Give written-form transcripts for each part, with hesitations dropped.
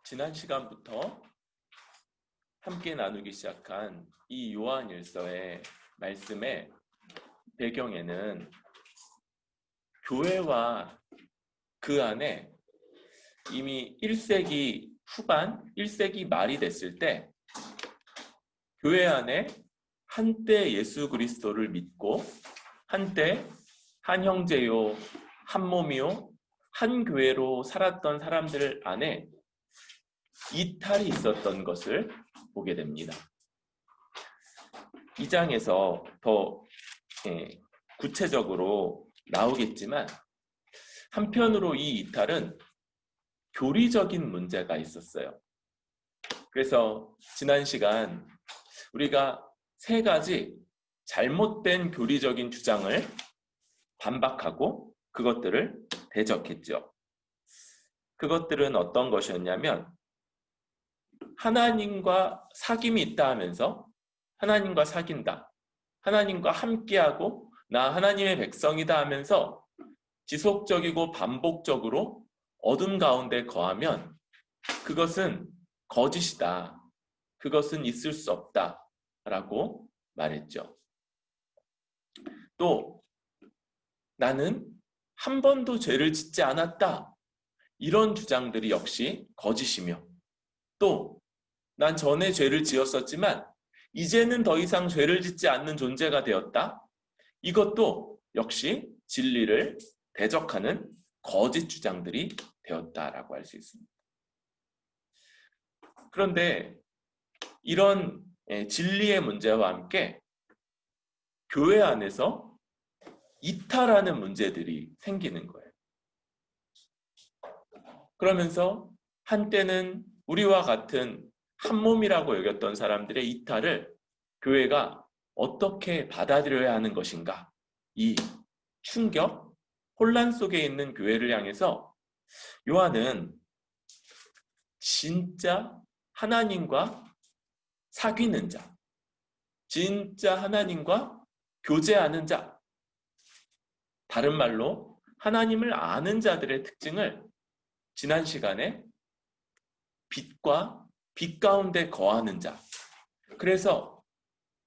지난 시간부터 함께 나누기 시작한 이 요한일서의 말씀의 배경에는 교회와 그 안에 이미 1세기 후반, 1세기 말이 됐을 때 교회 안에 한때 예수 그리스도를 믿고 한때 한 형제요, 한 몸이요, 한 교회로 살았던 사람들 안에 이탈이 있었던 것을 보게 됩니다. 이 장에서 더 구체적으로 나오겠지만 한편으로 이 이탈은 교리적인 문제가 있었어요. 그래서 지난 시간 우리가 세 가지 잘못된 교리적인 주장을 반박하고 그것들을 대적했죠. 그것들은 어떤 것이었냐면 하나님과 사귐이 있다 하면서 하나님과 사귄다, 하나님과 함께하고 나 하나님의 백성이다 하면서 지속적이고 반복적으로 어둠 가운데 거하면 그것은 거짓이다, 그것은 있을 수 없다 라고 말했죠. 또 나는 한 번도 죄를 짓지 않았다, 이런 주장들이 역시 거짓이며, 또 난 전에 죄를 지었었지만 이제는 더 이상 죄를 짓지 않는 존재가 되었다, 이것도 역시 진리를 대적하는 거짓 주장들이 되었다라고 할 수 있습니다. 그런데 이런 진리의 문제와 함께 교회 안에서 이탈하는 문제들이 생기는 거예요. 그러면서 한때는 우리와 같은 한 몸이라고 여겼던 사람들의 이탈을 교회가 어떻게 받아들여야 하는 것인가, 이 충격, 혼란 속에 있는 교회를 향해서 요한은 진짜 하나님과 사귀는 자, 진짜 하나님과 교제하는 자, 다른 말로 하나님을 아는 자들의 특징을 지난 시간에 빛과 빛 가운데 거하는 자, 그래서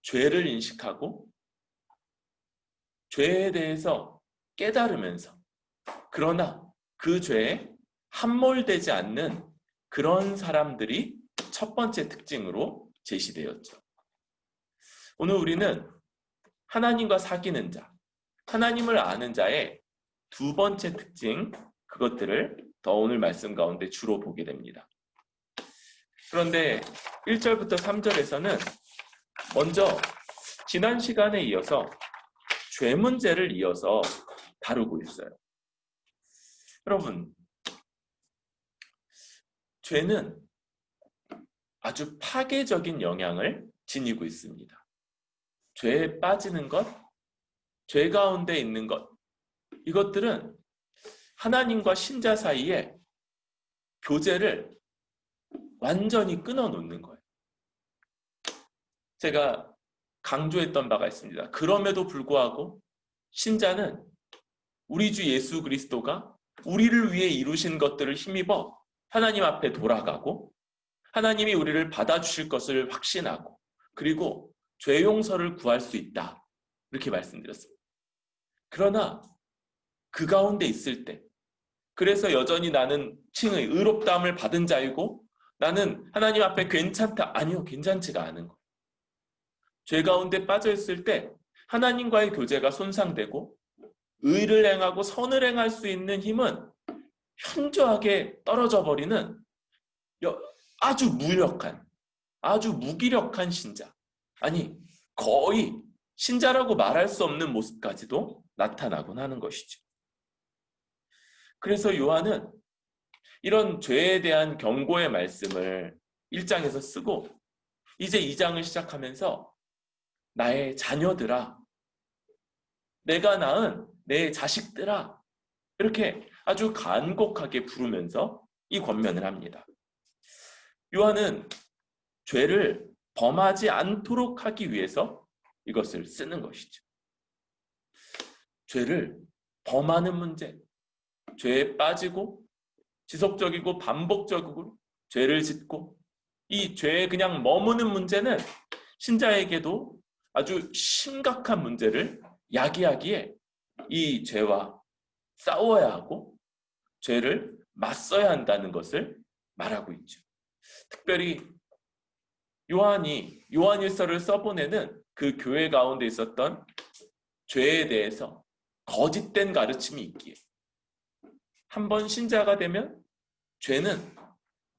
죄를 인식하고 죄에 대해서 깨달으면서 그러나 그 죄에 함몰되지 않는 그런 사람들이 첫 번째 특징으로 제시되었죠. 오늘 우리는 하나님과 사귀는 자, 하나님을 아는 자의 두 번째 특징, 그것들을 더 오늘 말씀 가운데 주로 보게 됩니다. 그런데 1절부터 3절에서는 먼저 지난 시간에 이어서 죄 문제를 이어서 다루고 있어요. 여러분, 죄는 아주 파괴적인 영향을 지니고 있습니다. 죄에 빠지는 것, 죄 가운데 있는 것, 이것들은 하나님과 신자 사이에 교제를 완전히 끊어놓는 거예요. 제가 강조했던 바가 있습니다. 그럼에도 불구하고 신자는 우리 주 예수 그리스도가 우리를 위해 이루신 것들을 힘입어 하나님 앞에 돌아가고 하나님이 우리를 받아주실 것을 확신하고 그리고 죄 용서를 구할 수 있다, 이렇게 말씀드렸습니다. 그러나 그 가운데 있을 때, 그래서 여전히 나는 칭의 의롭다함을 받은 자이고 나는 하나님 앞에 괜찮다, 아니요, 괜찮지가 않은 거예요. 죄 가운데 빠져 있을 때 하나님과의 교제가 손상되고 의를 행하고 선을 행할 수 있는 힘은 현저하게 떨어져 버리는 아주 무력한, 아주 무기력한 신자, 아니 거의 신자라고 말할 수 없는 모습까지도 나타나곤 하는 것이죠. 그래서 요한은 이런 죄에 대한 경고의 말씀을 1장에서 쓰고 이제 2장을 시작하면서 나의 자녀들아, 내가 낳은 내 자식들아, 이렇게 아주 간곡하게 부르면서 이 권면을 합니다. 요한은 죄를 범하지 않도록 하기 위해서 이것을 쓰는 것이죠. 죄를 범하는 문제, 죄에 빠지고 지속적이고 반복적으로 죄를 짓고 이 죄에 그냥 머무는 문제는 신자에게도 아주 심각한 문제를 야기하기에 이 죄와 싸워야 하고 죄를 맞서야 한다는 것을 말하고 있죠. 특별히 요한일서를 써보내는 그 교회 가운데 있었던 죄에 대해서 거짓된 가르침이 있기에 한번 신자가 되면 죄는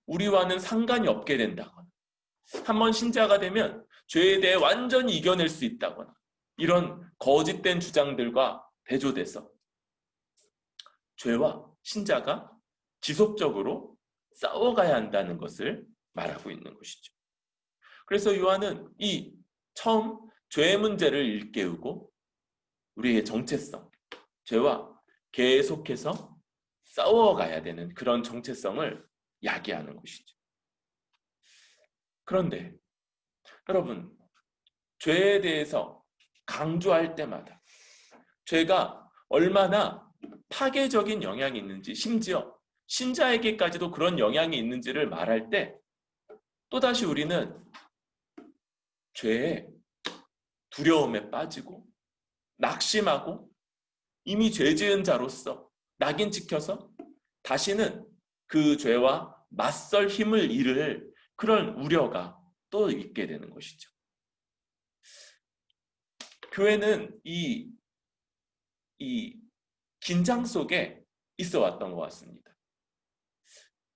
우리와는 상관이 없게 된다거나 한번 신자가 되면 죄에 대해 완전히 이겨낼 수 있다거나 이런 거짓된 주장들과 대조돼서 죄와 신자가 지속적으로 싸워가야 한다는 것을 말하고 있는 것이죠. 그래서 요한은 이 처음 죄의 문제를 일깨우고 우리의 정체성, 죄와 계속해서 싸워가야 되는 그런 정체성을 야기하는 것이죠. 그런데 여러분, 죄에 대해서 강조할 때마다 죄가 얼마나 파괴적인 영향이 있는지, 심지어 신자에게까지도 그런 영향이 있는지를 말할 때 또다시 우리는 죄의 두려움에 빠지고 낙심하고 이미 죄 지은 자로서 낙인 찍혀서 다시는 그 죄와 맞설 힘을 잃을 그런 우려가 또 있게 되는 것이죠. 교회는 이 긴장 속에 있어 왔던 것 같습니다.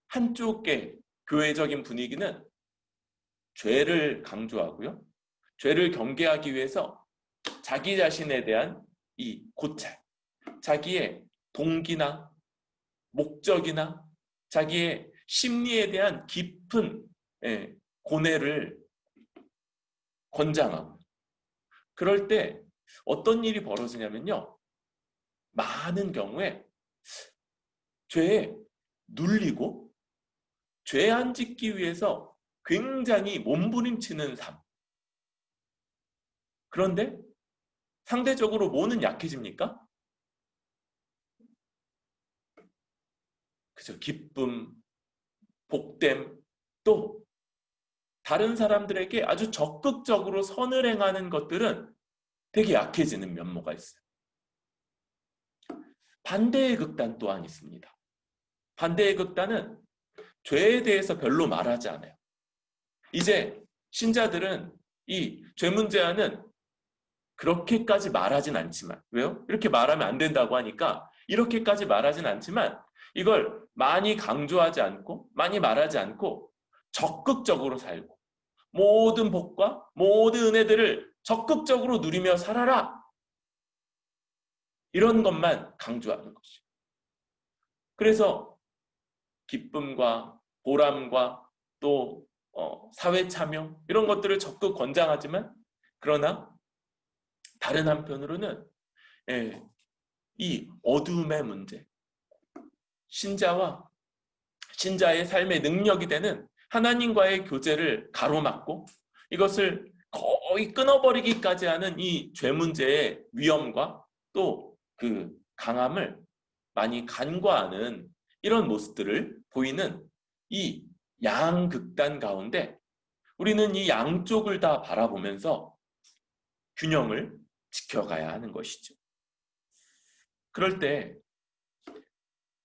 한쪽의 교회적인 분위기는 죄를 강조하고요. 죄를 경계하기 위해서 자기 자신에 대한 이 고찰, 자기의 동기나 목적이나 자기의 심리에 대한 깊은 고뇌를 권장하고 그럴 때 어떤 일이 벌어지냐면요. 많은 경우에 죄에 눌리고 죄 안 짓기 위해서 굉장히 몸부림치는 삶. 그런데 상대적으로 뭐는 약해집니까? 그죠? 기쁨, 복됨, 또 다른 사람들에게 아주 적극적으로 선을 행하는 것들은 되게 약해지는 면모가 있어요. 반대의 극단 또한 있습니다. 반대의 극단은 죄에 대해서 별로 말하지 않아요. 이제 신자들은 이 죄 문제와는 그렇게까지 말하진 않지만, 왜요? 이렇게 말하면 안 된다고 하니까 이렇게까지 말하진 않지만 이걸 많이 강조하지 않고 많이 말하지 않고 적극적으로 살고 모든 복과 모든 은혜들을 적극적으로 누리며 살아라. 이런 것만 강조하는 것이죠. 그래서 기쁨과 보람과 또 사회 참여 이런 것들을 적극 권장하지만 그러나 다른 한편으로는 이 어둠의 문제, 신자와 신자의 삶의 능력이 되는 하나님과의 교제를 가로막고 이것을 거의 끊어버리기까지 하는 이 죄 문제의 위험과 또 그 강함을 많이 간과하는 이런 모습들을 보이는 이 양극단 가운데 우리는 이 양쪽을 다 바라보면서 균형을 지켜가야 하는 것이죠. 그럴 때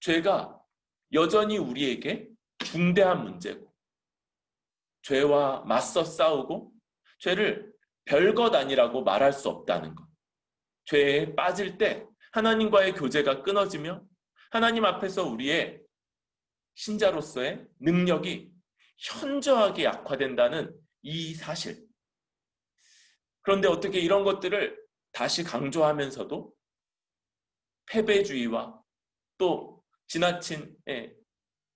죄가 여전히 우리에게 중대한 문제고 죄와 맞서 싸우고 죄를 별것 아니라고 말할 수 없다는 것. 죄에 빠질 때 하나님과의 교제가 끊어지며 하나님 앞에서 우리의 신자로서의 능력이 현저하게 약화된다는 이 사실. 그런데 어떻게 이런 것들을 다시 강조하면서도 패배주의와 또 지나친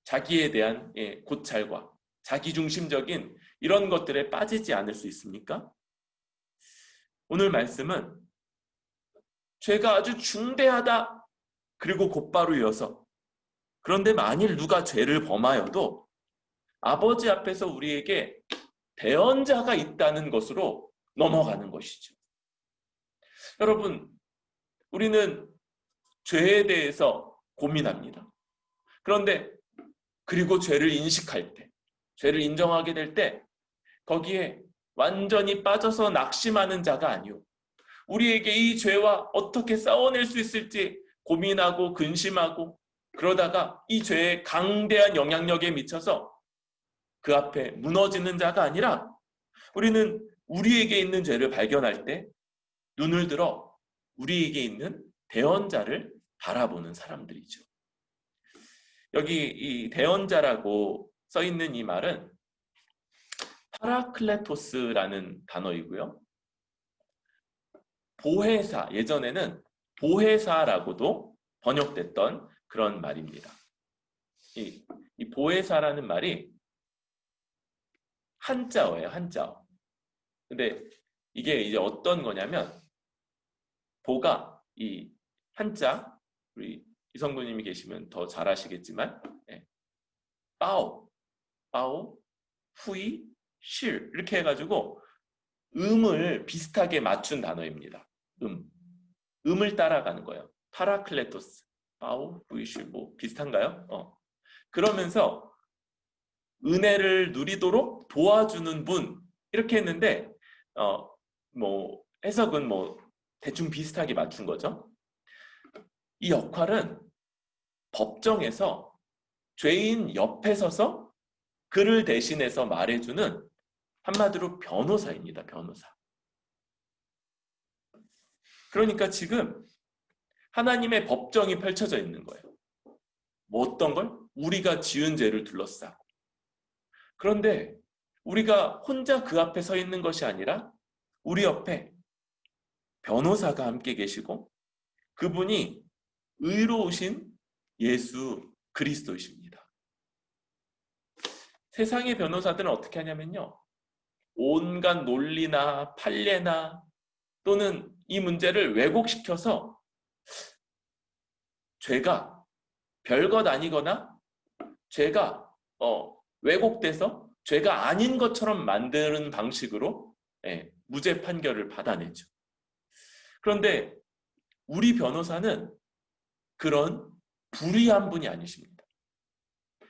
자기에 대한 고찰과 자기중심적인 이런 것들에 빠지지 않을 수 있습니까? 오늘 말씀은 죄가 아주 중대하다. 그리고 곧바로 이어서 그런데 만일 누가 죄를 범하여도 아버지 앞에서 우리에게 대언자가 있다는 것으로 넘어가는 것이죠. 여러분, 우리는 죄에 대해서 고민합니다. 그런데 그리고 죄를 인식할 때 죄를 인정하게 될 때 거기에 완전히 빠져서 낙심하는 자가 아니오. 우리에게 이 죄와 어떻게 싸워낼 수 있을지 고민하고 근심하고 그러다가 이 죄의 강대한 영향력에 미쳐서 그 앞에 무너지는 자가 아니라 우리는 우리에게 있는 죄를 발견할 때 눈을 들어 우리에게 있는 대언자를 바라보는 사람들이죠. 여기 이 대언자라고 써 있는 이 말은 파라클레토스라는 단어이고요. 보혜사, 예전에는 보혜사라고도 번역됐던 그런 말입니다. 이 보혜사라는 말이 한자어예요, 한자어. 근데 이게 이제 어떤 거냐면, 보가 이 한자, 우리 이성도님이 계시면 더 잘 아시겠지만, 빠오, 후이, 실 이렇게 해가지고 음을 비슷하게 맞춘 단어입니다. 음을 따라가는 거예요. 파라클레토스, 빠오, 후이, 실 뭐 비슷한가요? 그러면서 은혜를 누리도록 도와주는 분 이렇게 했는데 뭐 해석은 뭐 대충 비슷하게 맞춘 거죠. 이 역할은 법정에서 죄인 옆에 서서 그를 대신해서 말해주는 한마디로 변호사입니다. 변호사. 그러니까 지금 하나님의 법정이 펼쳐져 있는 거예요. 뭐 어떤 걸? 우리가 지은 죄를 둘러싸고. 그런데 우리가 혼자 그 앞에 서 있는 것이 아니라 우리 옆에 변호사가 함께 계시고 그분이 의로우신 예수 그리스도이십니다. 세상의 변호사들은 어떻게 하냐면요. 온갖 논리나 판례나 또는 이 문제를 왜곡시켜서 죄가 별것 아니거나 죄가 왜곡돼서 죄가 아닌 것처럼 만드는 방식으로 무죄 판결을 받아내죠. 그런데 우리 변호사는 그런 불의한 분이 아니십니다.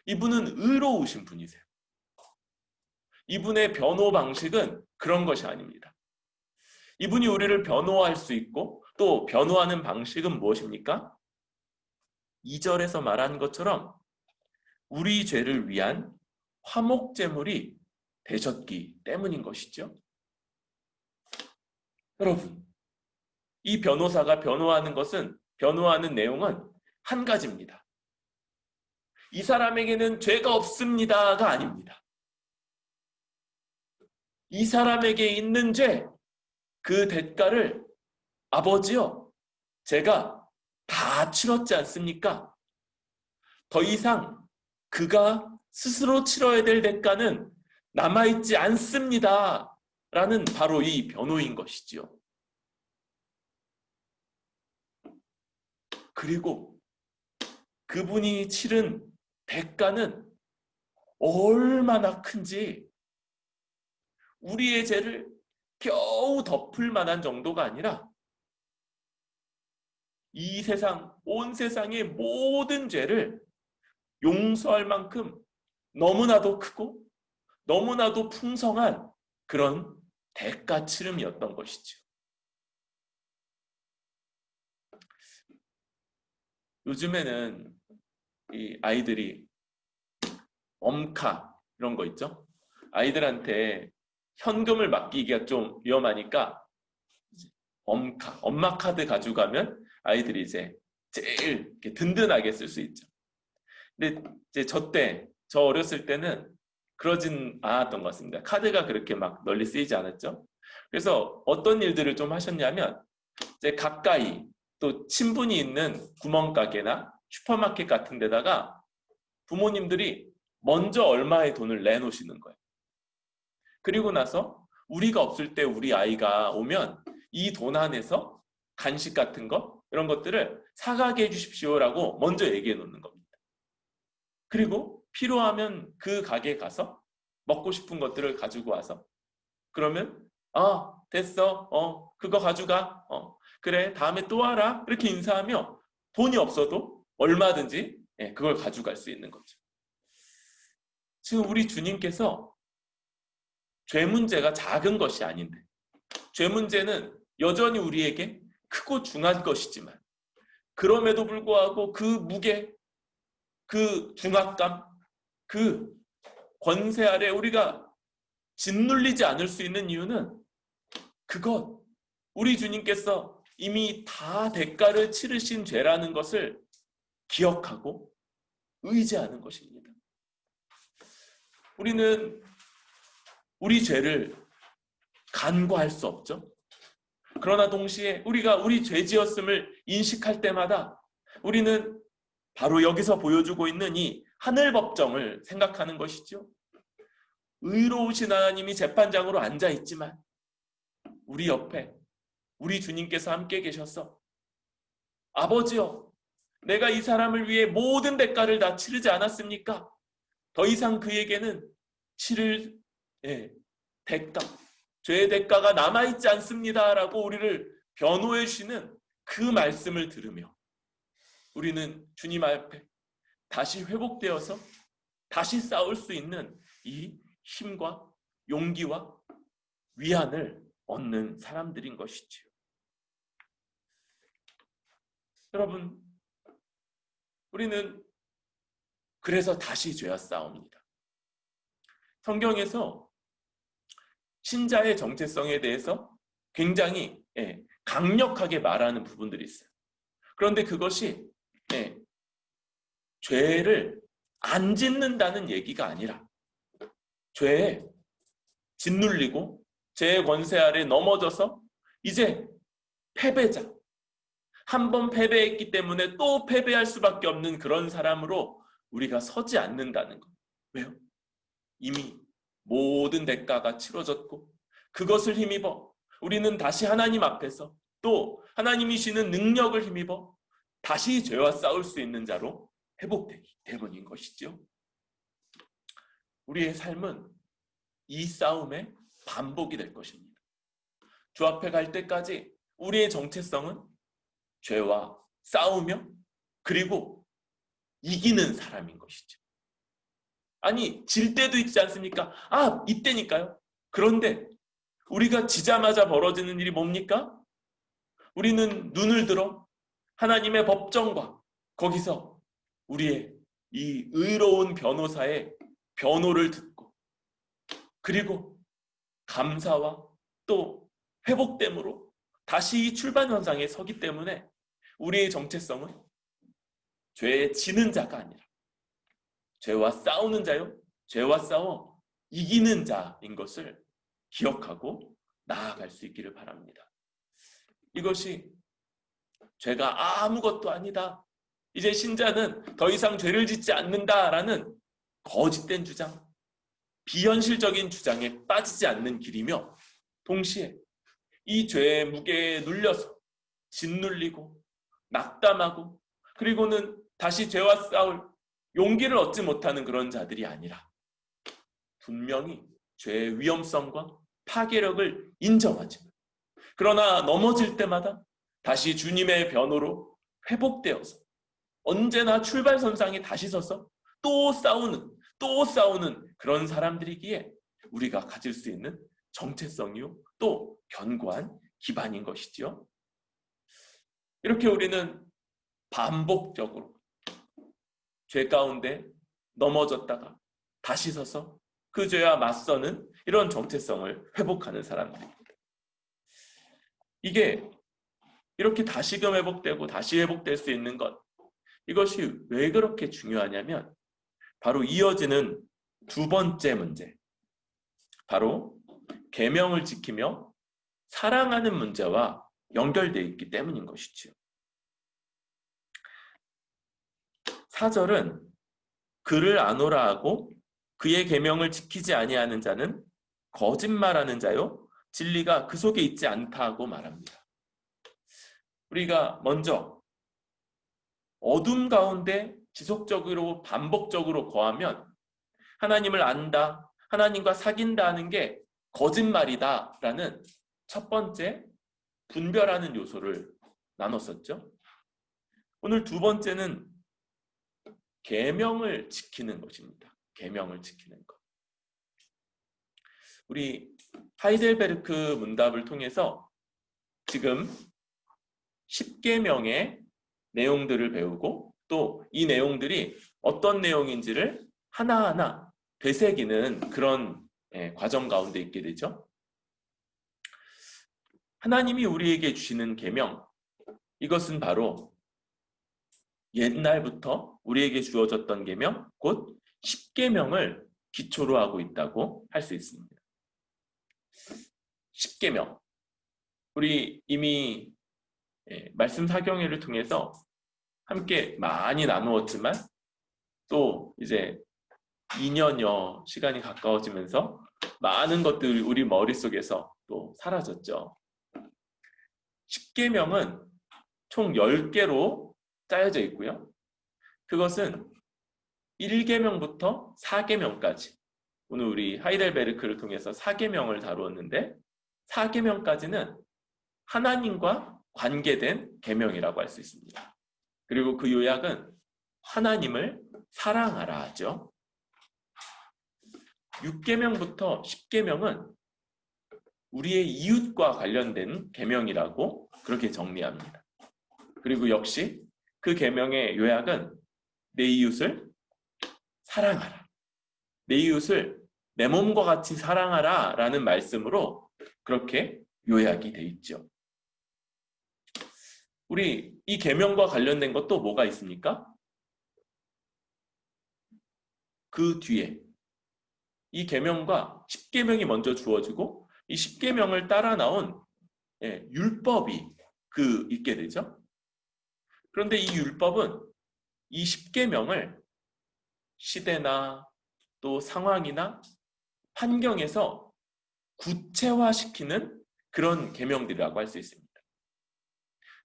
이분은 의로우신 분이세요. 이분의 변호 방식은 그런 것이 아닙니다. 이분이 우리를 변호할 수 있고 또 변호하는 방식은 무엇입니까? 2절에서 말한 것처럼 우리 죄를 위한 화목제물이 되셨기 때문인 것이죠. 여러분, 이 변호사가 변호하는 내용은 한 가지입니다. 이 사람에게는 죄가 없습니다가 아닙니다. 이 사람에게 있는 죄, 그 대가를 아버지요, 제가 다 치렀지 않습니까? 더 이상 그가 스스로 치러야 될 대가는 남아있지 않습니다. 라는 바로 이 변호인 것이지요. 그리고 그분이 치른 대가는 얼마나 큰지 우리의 죄를 겨우 덮을 만한 정도가 아니라 이 세상, 온 세상의 모든 죄를 용서할 만큼 너무나도 크고 너무나도 풍성한 그런 대가 치름이었던 것이죠. 요즘에는 이 아이들이 엄카 이런 거 있죠? 아이들한테 현금을 맡기기가 좀 위험하니까 엄카, 엄마 카드 가지고 가면 아이들이 이제 제일 이렇게 든든하게 쓸 수 있죠. 근데 이제 저 어렸을 때는 그러진 않았던 것 같습니다. 카드가 그렇게 막 널리 쓰이지 않았죠. 그래서 어떤 일들을 좀 하셨냐면 이제 가까이 또 친분이 있는 구멍가게나 슈퍼마켓 같은 데다가 부모님들이 먼저 얼마의 돈을 내놓으시는 거예요. 그리고 나서 우리가 없을 때 우리 아이가 오면 이 돈 안에서 간식 같은 거 이런 것들을 사가게 해주십시오라고 먼저 얘기해 놓는 겁니다. 그리고 필요하면 그 가게에 가서 먹고 싶은 것들을 가지고 와서 그러면 됐어, 그거 가져가, 그래 다음에 또 와라 이렇게 인사하며 돈이 없어도 얼마든지 그걸 가져갈 수 있는 거죠. 지금 우리 주님께서 죄 문제가 작은 것이 아닌데, 죄 문제는 여전히 우리에게 크고 중한 것이지만, 그럼에도 불구하고 그 무게, 그 중압감, 그 권세 아래 우리가 짓눌리지 않을 수 있는 이유는 그것, 우리 주님께서 이미 다 대가를 치르신 죄라는 것을 기억하고 의지하는 것입니다. 우리는 우리 죄를 간과할 수 없죠. 그러나 동시에 우리가 우리 죄지었음을 인식할 때마다 우리는 바로 여기서 보여주고 있는 이 하늘 법정을 생각하는 것이죠. 의로우신 하나님이 재판장으로 앉아 있지만 우리 옆에 우리 주님께서 함께 계셔서 아버지여, 내가 이 사람을 위해 모든 대가를 다 치르지 않았습니까? 더 이상 그에게는 치를 대가, 죄의 대가가 남아있지 않습니다 라고 우리를 변호해 주시는 그 말씀을 들으며 우리는 주님 앞에 다시 회복되어서 다시 싸울 수 있는 이 힘과 용기와 위안을 얻는 사람들인 것이지요. 여러분, 우리는 그래서 다시 죄와 싸웁니다. 성경에서 신자의 정체성에 대해서 굉장히 강력하게 말하는 부분들이 있어요. 그런데 그것이 죄를 안 짓는다는 얘기가 아니라 죄에 짓눌리고 죄의 권세 아래 넘어져서 이제 패배자, 한 번 패배했기 때문에 또 패배할 수밖에 없는 그런 사람으로 우리가 서지 않는다는 것. 왜요? 이미 모든 대가가 치러졌고 그것을 힘입어 우리는 다시 하나님 앞에서 또 하나님이 주시는 능력을 힘입어 다시 죄와 싸울 수 있는 자로 회복되기 때문인 것이죠. 우리의 삶은 이 싸움의 반복이 될 것입니다. 주 앞에 갈 때까지 우리의 정체성은 죄와 싸우며 그리고 이기는 사람인 것이죠. 아니, 질 때도 있지 않습니까? 이때니까요. 그런데 우리가 지자마자 벌어지는 일이 뭡니까? 우리는 눈을 들어 하나님의 법정과 거기서 우리의 이 의로운 변호사의 변호를 듣고 그리고 감사와 또 회복됨으로 다시 이 출발선상에 서기 때문에 우리의 정체성은 죄에 지는 자가 아니라 죄와 싸우는 자요, 죄와 싸워 이기는 자인 것을 기억하고 나아갈 수 있기를 바랍니다. 이것이 죄가 아무것도 아니다, 이제 신자는 더 이상 죄를 짓지 않는다라는 거짓된 주장, 비현실적인 주장에 빠지지 않는 길이며 동시에 이 죄의 무게에 눌려서 짓눌리고 낙담하고 그리고는 다시 죄와 싸울 용기를 얻지 못하는 그런 자들이 아니라 분명히 죄의 위험성과 파괴력을 인정하지만 그러나 넘어질 때마다 다시 주님의 변호로 회복되어서 언제나 출발선상에 다시 서서 또 싸우는 그런 사람들이기에 우리가 가질 수 있는 정체성이요 또 견고한 기반인 것이지요. 이렇게 우리는 반복적으로 죄 가운데 넘어졌다가 다시 서서 그 죄와 맞서는 이런 정체성을 회복하는 사람들입니다. 이게 이렇게 다시금 회복되고 다시 회복될 수 있는 것, 이것이 왜 그렇게 중요하냐면 바로 이어지는 두 번째 문제, 바로 계명을 지키며 사랑하는 문제와 연결되어 있기 때문인 것이지요. 4절은 그를 아노라 하고 그의 계명을 지키지 아니하는 자는 거짓말하는 자요 진리가 그 속에 있지 않다고 말합니다. 우리가 먼저 어둠 가운데 지속적으로 반복적으로 거하면 하나님을 안다, 하나님과 사귄다 하는 게 거짓말이다라는 첫 번째 분별하는 요소를 나눴었죠. 오늘 두 번째는 계명을 지키는 것입니다. 계명을 지키는 것. 우리 하이델베르크 문답을 통해서 지금 10계명의 내용들을 배우고 또 이 내용들이 어떤 내용인지를 하나하나 되새기는 그런 과정 가운데 있게 되죠. 하나님이 우리에게 주시는 계명, 이것은 바로 옛날부터 우리에게 주어졌던 계명, 곧 10계명을 기초로 하고 있다고 할 수 있습니다. 10계명, 우리 이미 말씀 사경회를 통해서 함께 많이 나누었지만 또 이제 2년여 시간이 가까워지면서 많은 것들이 우리 머릿속에서 또 사라졌죠. 10계명은 총 10개로 짜여져 있고요. 그것은 1계명부터 4계명까지, 오늘 우리 하이델베르크를 통해서 4계명을 다루었는데 4계명까지는 하나님과 관계된 계명이라고 할 수 있습니다. 그리고 그 요약은 하나님을 사랑하라 하죠. 6계명부터 10계명은 우리의 이웃과 관련된 계명이라고 그렇게 정리합니다. 그리고 역시 그 계명의 요약은 내 이웃을 사랑하라, 내 이웃을 내 몸과 같이 사랑하라 라는 말씀으로 그렇게 요약이 돼 있죠. 우리 이 계명과 관련된 것도 뭐가 있습니까? 그 뒤에 이 계명과 10계명이 먼저 주어지고 이 10계명을 따라 나온 율법이 있게 되죠. 그런데 이 율법은 이 10계명을 시대나 또 상황이나 환경에서 구체화시키는 그런 계명들이라고 할 수 있습니다.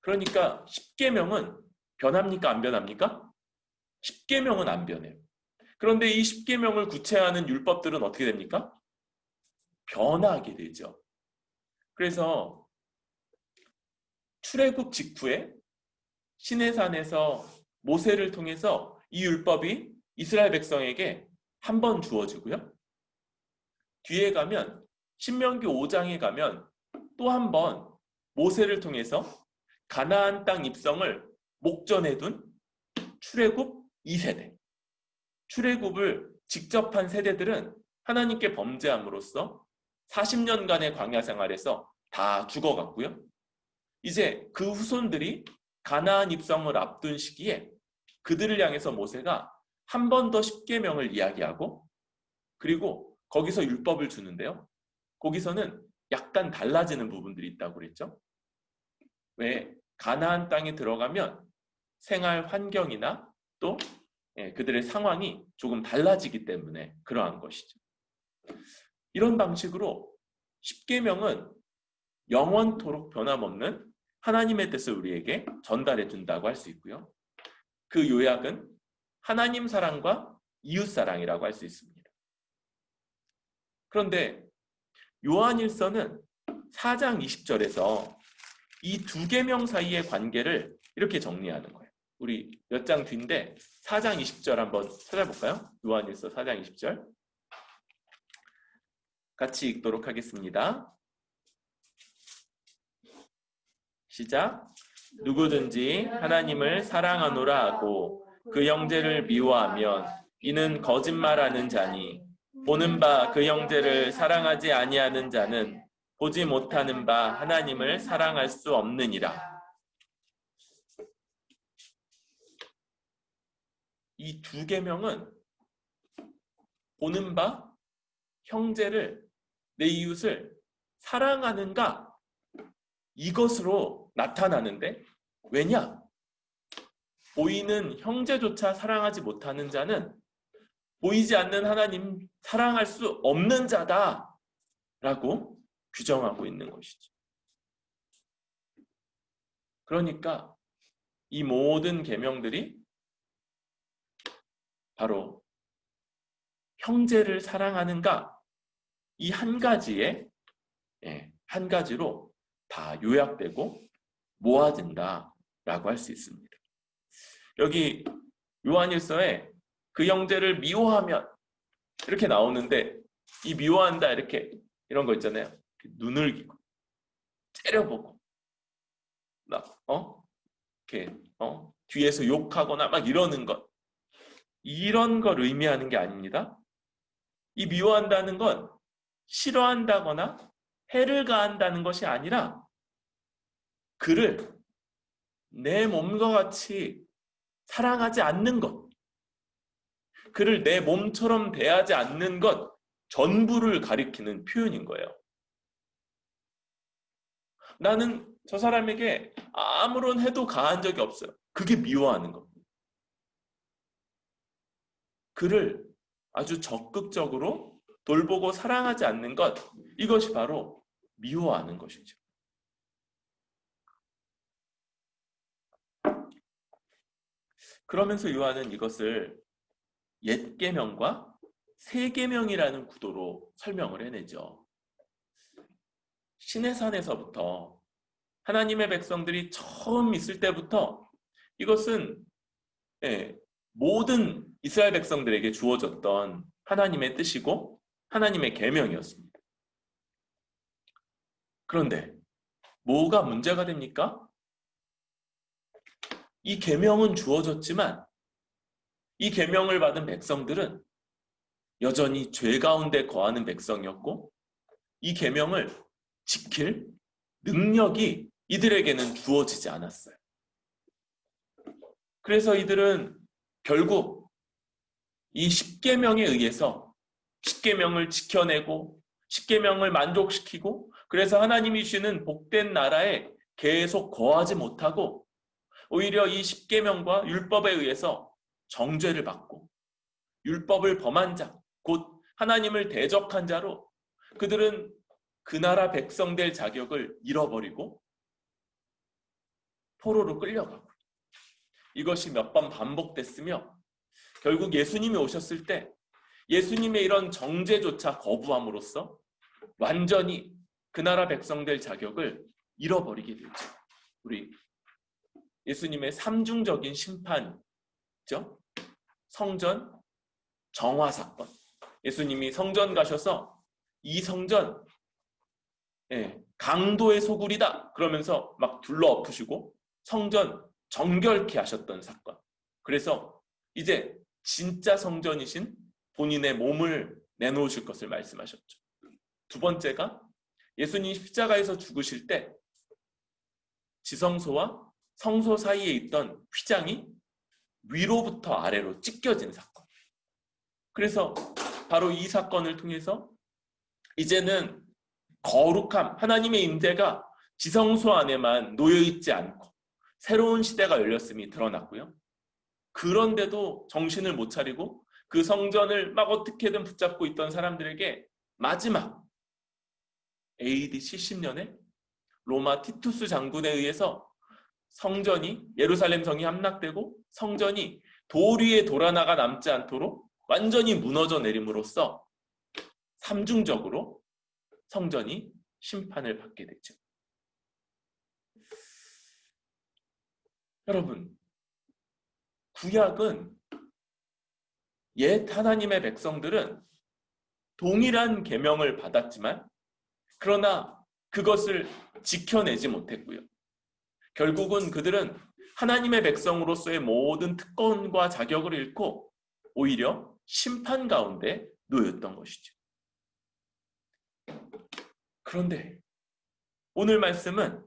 그러니까 10계명은 변합니까? 안 변합니까? 10계명은 안 변해요. 그런데 이 10계명을 구체화하는 율법들은 어떻게 됩니까? 변하게 되죠. 그래서 출애굽 직후에 시내산에서 모세를 통해서 이 율법이 이스라엘 백성에게 한 번 주어지고요. 뒤에 가면 신명기 5장에 가면 또 한 번 모세를 통해서 가나안 땅 입성을 목전에 둔 출애굽 2세대, 출애굽을 직접 한 세대들은 하나님께 범죄함으로써 40년간의 광야 생활에서 다 죽어갔고요. 이제 그 후손들이 가나안 입성을 앞둔 시기에 그들을 향해서 모세가 한 번 더 10계명을 이야기하고 그리고 거기서 율법을 주는데요. 거기서는 약간 달라지는 부분들이 있다고 그랬죠. 왜? 가나안 땅에 들어가면 생활 환경이나 또 그들의 상황이 조금 달라지기 때문에 그러한 것이죠. 이런 방식으로 10계명은 영원토록 변함없는 하나님의 뜻을 우리에게 전달해 준다고 할 수 있고요. 그 요약은 하나님 사랑과 이웃 사랑이라고 할 수 있습니다. 그런데 요한일서는 4장 20절에서 이 두 계명 사이의 관계를 이렇게 정리하는 거예요. 우리 몇 장 뒤인데 4장 20절 한번 찾아볼까요? 요한일서 4장 20절 같이 읽도록 하겠습니다. 시작. 누구든지 하나님을 사랑하노라 하고 그 형제를 미워하면 이는 거짓말하는 자니 보는 바 그 형제를 사랑하지 아니하는 자는 보지 못하는 바 하나님을 사랑할 수 없느니라. 이 두 계명은 보는 바 형제를, 내 이웃을 사랑하는가 이것으로 나타나는데, 왜냐? 보이는 형제조차 사랑하지 못하는 자는 보이지 않는 하나님 사랑할 수 없는 자다라고 규정하고 있는 것이죠. 그러니까 이 모든 계명들이 바로 형제를 사랑하는가 이 한 가지로 다 요약되고 모아진다라고 할 수 있습니다. 여기 요한일서에 그 형제를 미워하면 이렇게 나오는데 이 미워한다 이렇게 이런 거 있잖아요. 눈을 기고 째려보고 막 이렇게 뒤에서 욕하거나 막 이러는 것, 이런 걸 의미하는 게 아닙니다. 이 미워한다는 건 싫어한다거나 해를 가한다는 것이 아니라 그를 내 몸과 같이 사랑하지 않는 것, 그를 내 몸처럼 대하지 않는 것 전부를 가리키는 표현인 거예요. 나는 저 사람에게 아무런 해도 가한 적이 없어요. 그게 미워하는 겁니다. 그를 아주 적극적으로 돌보고 사랑하지 않는 것, 이것이 바로 미워하는 것이죠. 그러면서 요한은 이것을 옛 계명과 새 계명이라는 구도로 설명을 해내죠. 시내산에서부터 하나님의 백성들이 처음 있을 때부터 이것은 모든 이스라엘 백성들에게 주어졌던 하나님의 뜻이고 하나님의 계명이었습니다. 그런데 뭐가 문제가 됩니까? 이 계명은 주어졌지만 이 계명을 받은 백성들은 여전히 죄 가운데 거하는 백성이었고 이 계명을 지킬 능력이 이들에게는 주어지지 않았어요. 그래서 이들은 결국 이 십계명에 의해서 십계명을 지켜내고 십계명을 만족시키고 그래서 하나님이 주시는 복된 나라에 계속 거하지 못하고 오히려 이 십계명과 율법에 의해서 정죄를 받고 율법을 범한 자, 곧 하나님을 대적한 자로 그들은 그 나라 백성 될 자격을 잃어버리고 포로로 끌려가고 이것이 몇 번 반복됐으며 결국 예수님이 오셨을 때 예수님의 이런 정죄조차 거부함으로써 완전히 그 나라 백성 될 자격을 잃어버리게 되죠. 우리 예수님의 삼중적인 심판이죠. 성전 정화 사건. 예수님이 성전 가셔서 이 성전 강도의 소굴이다 그러면서 막 둘러 엎으시고 성전 정결케 하셨던 사건. 그래서 이제 진짜 성전이신 본인의 몸을 내놓으실 것을 말씀하셨죠. 두 번째가 예수님이 십자가에서 죽으실 때 지성소와 성소 사이에 있던 휘장이 위로부터 아래로 찢겨진 사건. 그래서 바로 이 사건을 통해서 이제는 거룩함, 하나님의 임재가 지성소 안에만 놓여있지 않고 새로운 시대가 열렸음이 드러났고요. 그런데도 정신을 못 차리고 그 성전을 막 어떻게든 붙잡고 있던 사람들에게 마지막 AD 70년에 로마 티투스 장군에 의해서 성전이 예루살렘 성이 함락되고 성전이 돌 위에 돌아나가 남지 않도록 완전히 무너져 내림으로써 삼중적으로 성전이 심판을 받게 되죠. 여러분, 구약은 옛 하나님의 백성들은 동일한 계명을 받았지만 그러나 그것을 지켜내지 못했고요. 결국은 그들은 하나님의 백성으로서의 모든 특권과 자격을 잃고 오히려 심판 가운데 놓였던 것이죠. 그런데 오늘 말씀은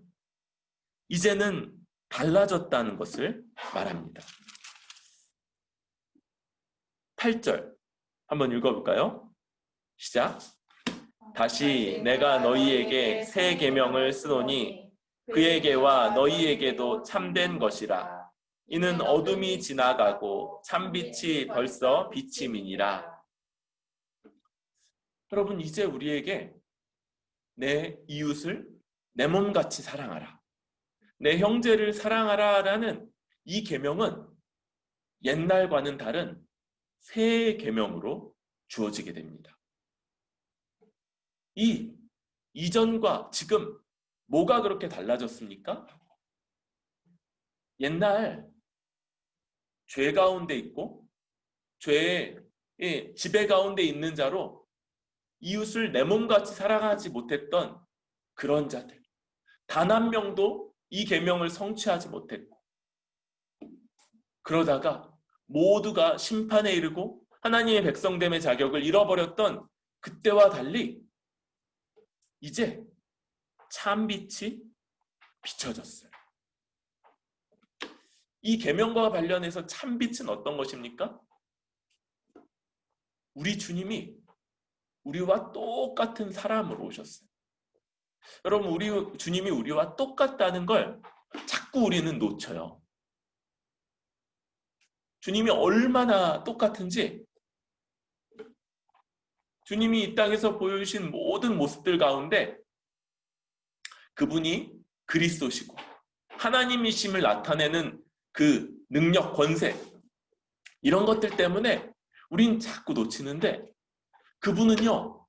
이제는 달라졌다는 것을 말합니다. 8절 한번 읽어볼까요? 시작. 다시 내가 너희에게 새 계명을 쓰노니 그에게와 너희에게도 참된 것이라. 이는 어둠이 지나가고 참빛이 벌써 비침이니라. 여러분, 이제 우리에게 내 이웃을 내 몸같이 사랑하라, 내 형제를 사랑하라라는 이 계명은 옛날과는 다른 새 계명으로 주어지게 됩니다. 이 이전과 지금 뭐가 그렇게 달라졌습니까? 옛날 죄 가운데 있고 죄에 지배 가운데 있는 자로 이웃을 내 몸같이 사랑하지 못했던 그런 자들, 단 한 명도 이 계명을 성취하지 못했고, 그러다가 모두가 심판에 이르고 하나님의 백성됨의 자격을 잃어버렸던 그때와 달리 이제 참빛이 비춰졌어요. 이 계명과 관련해서 참빛은 어떤 것입니까? 우리 주님이 우리와 똑같은 사람으로 오셨어요. 여러분, 우리 주님이 우리와 똑같다는 걸 자꾸 우리는 놓쳐요. 주님이 얼마나 똑같은지, 주님이 이 땅에서 보여주신 모든 모습들 가운데 그분이 그리스도시고 하나님이심을 나타내는 그 능력, 권세, 이런 것들 때문에 우린 자꾸 놓치는데, 그분은요,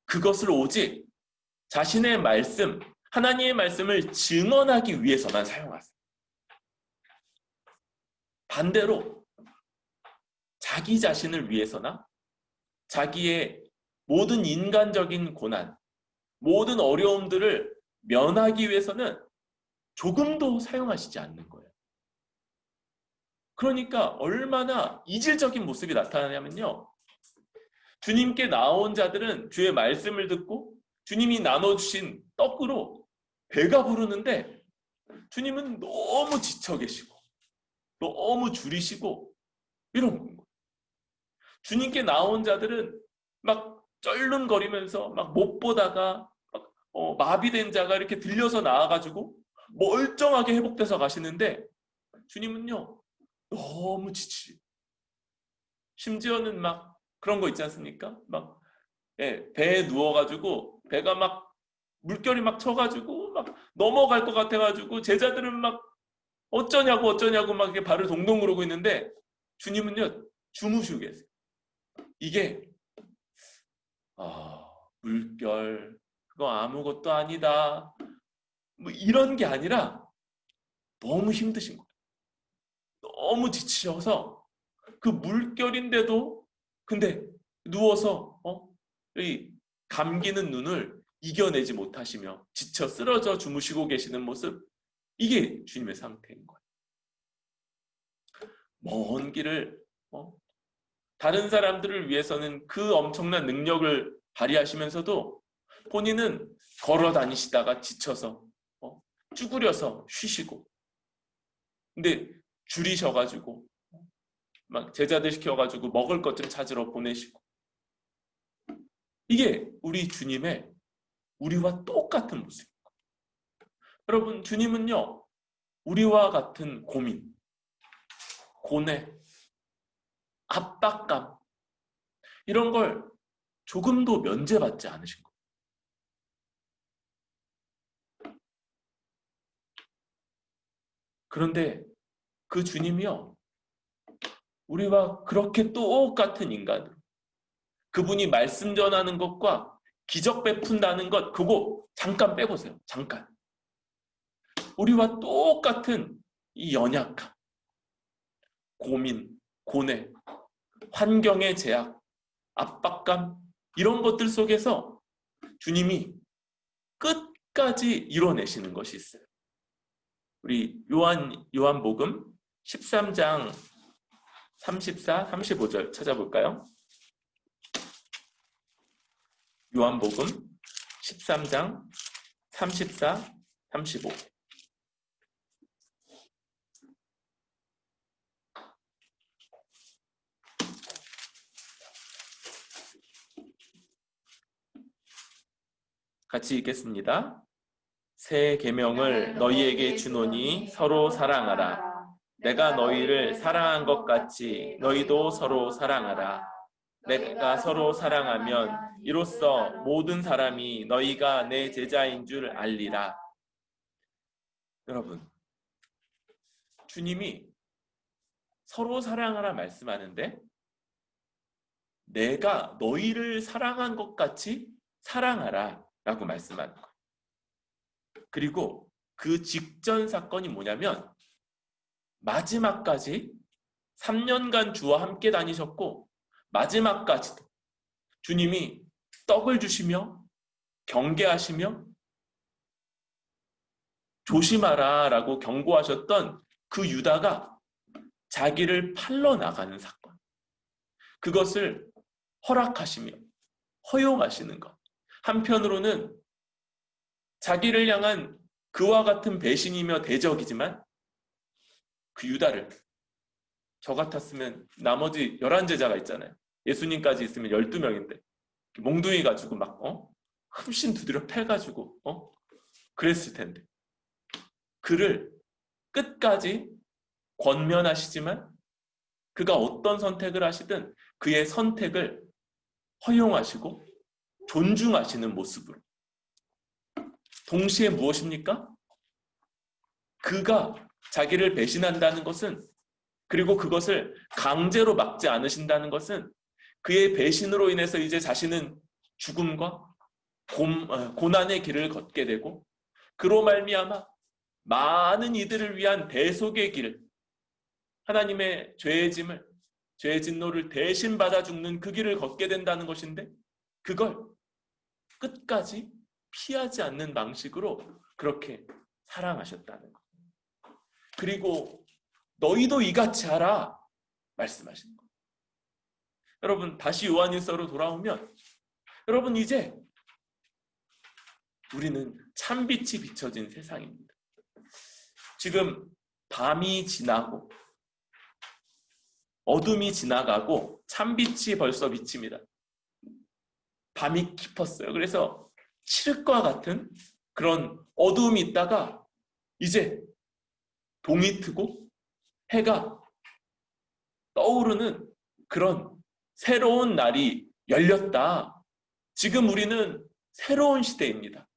그것을 오직 자신의 말씀, 하나님의 말씀을 증언하기 위해서만 사용하세요. 반대로 자기 자신을 위해서나 자기의 모든 인간적인 고난, 모든 어려움들을 면하기 위해서는 조금도 사용하시지 않는 거예요. 그러니까 얼마나 이질적인 모습이 나타나냐면요, 주님께 나온 자들은 주의 말씀을 듣고 주님이 나눠주신 떡으로 배가 부르는데, 주님은 너무 지쳐 계시고 너무 줄이시고 이런 거예요. 주님께 나온 자들은 막 쩔름거리면서 막 못 보다가 막 마비된 자가 이렇게 들려서 나와가지고 멀쩡하게 회복돼서 가시는데, 주님은요 너무 지치고, 심지어는 막 그런 거 있지 않습니까? 막 배에 누워가지고 배가 막 물결이 막 쳐가지고 막 넘어갈 것 같아가지고 제자들은 막 어쩌냐고 막 이렇게 발을 동동 구르고 있는데, 주님은요 주무시고 계세요. 이게 물결 그거 아무것도 아니다 뭐 이런 게 아니라 너무 힘드신 거예요. 너무 지치셔서 그 물결인데도 근데 누워서 이 감기는 눈을 이겨내지 못하시며 지쳐 쓰러져 주무시고 계시는 모습, 이게 주님의 상태인 거예요. 먼 길을 다른 사람들을 위해서는 그 엄청난 능력을 발휘하시면서도 본인은 걸어 다니시다가 지쳐서 쭈그려서 쉬시고, 근데 줄이셔가지고 막 제자들 시켜가지고 먹을 것 좀 찾으러 보내시고, 이게 우리 주님의 우리와 똑같은 모습입니다. 여러분, 주님은요 우리와 같은 고민, 고뇌, 압박감, 이런 걸 조금도 면제받지 않으신 거예요. 그런데 그 주님이요 우리와 그렇게 똑같은 인간으로, 그분이 말씀 전하는 것과 기적 베푼다는 것 그거 잠깐 빼보세요. 잠깐. 우리와 똑같은 이 연약함, 고민, 고뇌, 환경의 제약, 압박감, 이런 것들 속에서 주님이 끝까지 이뤄내시는 것이 있어요. 우리 요한복음 13장 34, 35절 찾아볼까요? 요한복음 13장 34, 35. 같이 읽겠습니다. 새 계명을 너희에게 주노니 서로 사랑하라. 내가 너희를 사랑한 것 같이 너희도 서로 사랑하라. 내가 서로 사랑하면 이로써 모든 사람이 너희가 내 제자인 줄 알리라. 여러분, 주님이 서로 사랑하라 말씀하는데, 내가 너희를 사랑한 것 같이 사랑하라 라고 말씀하는 거예요. 그리고 그 직전 사건이 뭐냐면, 마지막까지 3년간 주와 함께 다니셨고 마지막까지도 주님이 떡을 주시며 경계하시며 조심하라 라고 경고하셨던 그 유다가 자기를 팔러 나가는 사건, 그것을 허락하시며 허용하시는 것, 한편으로는 자기를 향한 그와 같은 배신이며 대적이지만 그 유다를, 저 같았으면 나머지 11제자가 있잖아요. 예수님까지 있으면 12명인데 몽둥이 가지고 막 흠씬 두드려 패가지고 그랬을 텐데 그를 끝까지 권면하시지만 그가 어떤 선택을 하시든 그의 선택을 허용하시고 존중하시는 모습으로, 동시에 무엇입니까? 그가 자기를 배신한다는 것은, 그리고 그것을 강제로 막지 않으신다는 것은 그의 배신으로 인해서 이제 자신은 죽음과 고난의 길을 걷게 되고 그로 말미암아 많은 이들을 위한 대속의 길, 하나님의 죄의 짐을, 죄의 진노를 대신 받아 죽는 그 길을 걷게 된다는 것인데 그걸 끝까지 피하지 않는 방식으로 그렇게 사랑하셨다는 것. 그리고 너희도 이같이 하라 말씀하시는 것. 여러분, 다시 요한일서로 돌아오면 여러분, 이제 우리는 참빛이 비춰진 세상입니다. 지금 밤이 지나고 어둠이 지나가고 참빛이 벌써 비칩니다. 밤이 깊었어요. 그래서 칠흑과 같은 그런 어두움이 있다가 이제 동이 트고 해가 떠오르는 그런 새로운 날이 열렸다. 지금 우리는 새로운 시대입니다.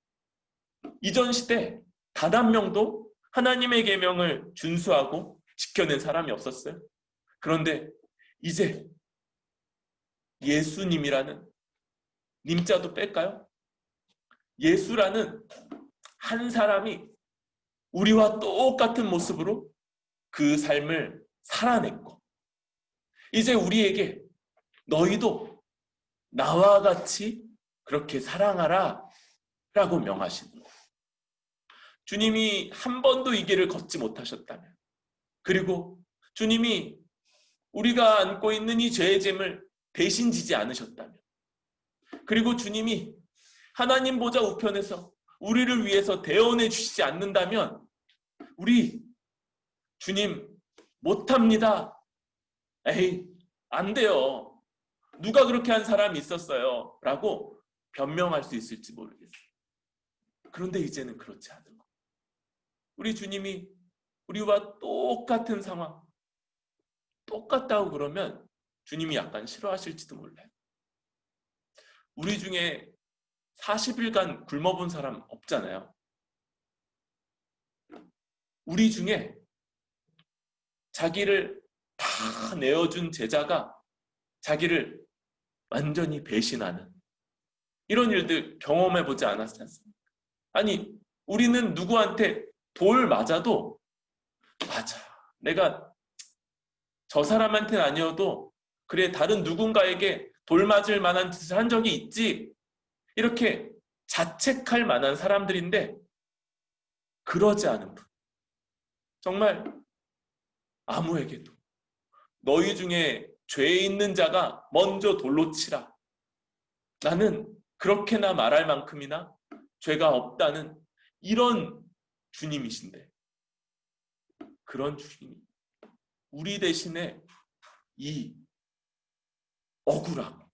이전 시대 단 한 명도 하나님의 계명을 준수하고 지켜낸 사람이 없었어요. 그런데 이제 예수님이라는, 님자도 뺄까요? 예수라는 한 사람이 우리와 똑같은 모습으로 그 삶을 살아냈고 이제 우리에게 너희도 나와 같이 그렇게 사랑하라 라고 명하시는 거예요. 주님이 한 번도 이 길을 걷지 못하셨다면, 그리고 주님이 우리가 안고 있는 이 죄의 짐을 대신 지지 않으셨다면, 그리고 주님이 하나님 보좌 우편에서 우리를 위해서 대언해 주시지 않는다면 우리 주님 못합니다. 에이, 안 돼요. 누가 그렇게 한 사람이 있었어요? 라고 변명할 수 있을지 모르겠어요. 그런데 이제는 그렇지 않은 거예요. 우리 주님이 우리와 똑같은 상황, 똑같다고 그러면 주님이 약간 싫어하실지도 몰라요. 우리 중에 40일간 굶어본 사람 없잖아요. 우리 중에 자기를 다 내어준 제자가 자기를 완전히 배신하는 이런 일들 경험해보지 않았지 않습니까? 아니, 우리는 누구한테 돌 맞아도 맞아, 내가 저 사람한테는 아니어도 그래 다른 누군가에게 돌 맞을 만한 짓을 한 적이 있지, 이렇게 자책할 만한 사람들인데 그러지 않은 분, 정말 아무에게도 너희 중에 죄 있는 자가 먼저 돌로 치라, 나는 그렇게나 말할 만큼이나 죄가 없다는 이런 주님이신데, 그런 주님이 우리 대신에 이 억울하고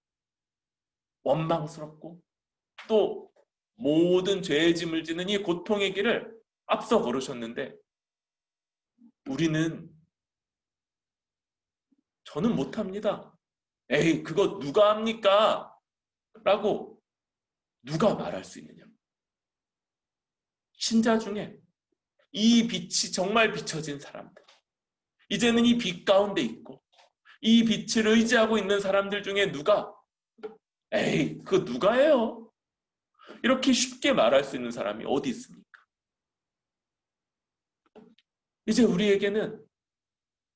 원망스럽고 또 모든 죄의 짐을 지는 이 고통의 길을 앞서 걸으셨는데 우리는 저는 못합니다. 에이, 그거 누가 합니까? 라고 누가 말할 수 있느냐. 신자 중에 이 빛이 정말 비춰진 사람들, 이제는 이 빛 가운데 있고 이 빛을 의지하고 있는 사람들 중에 누가 에이, 그거 누가 해요? 이렇게 쉽게 말할 수 있는 사람이 어디 있습니까? 이제 우리에게는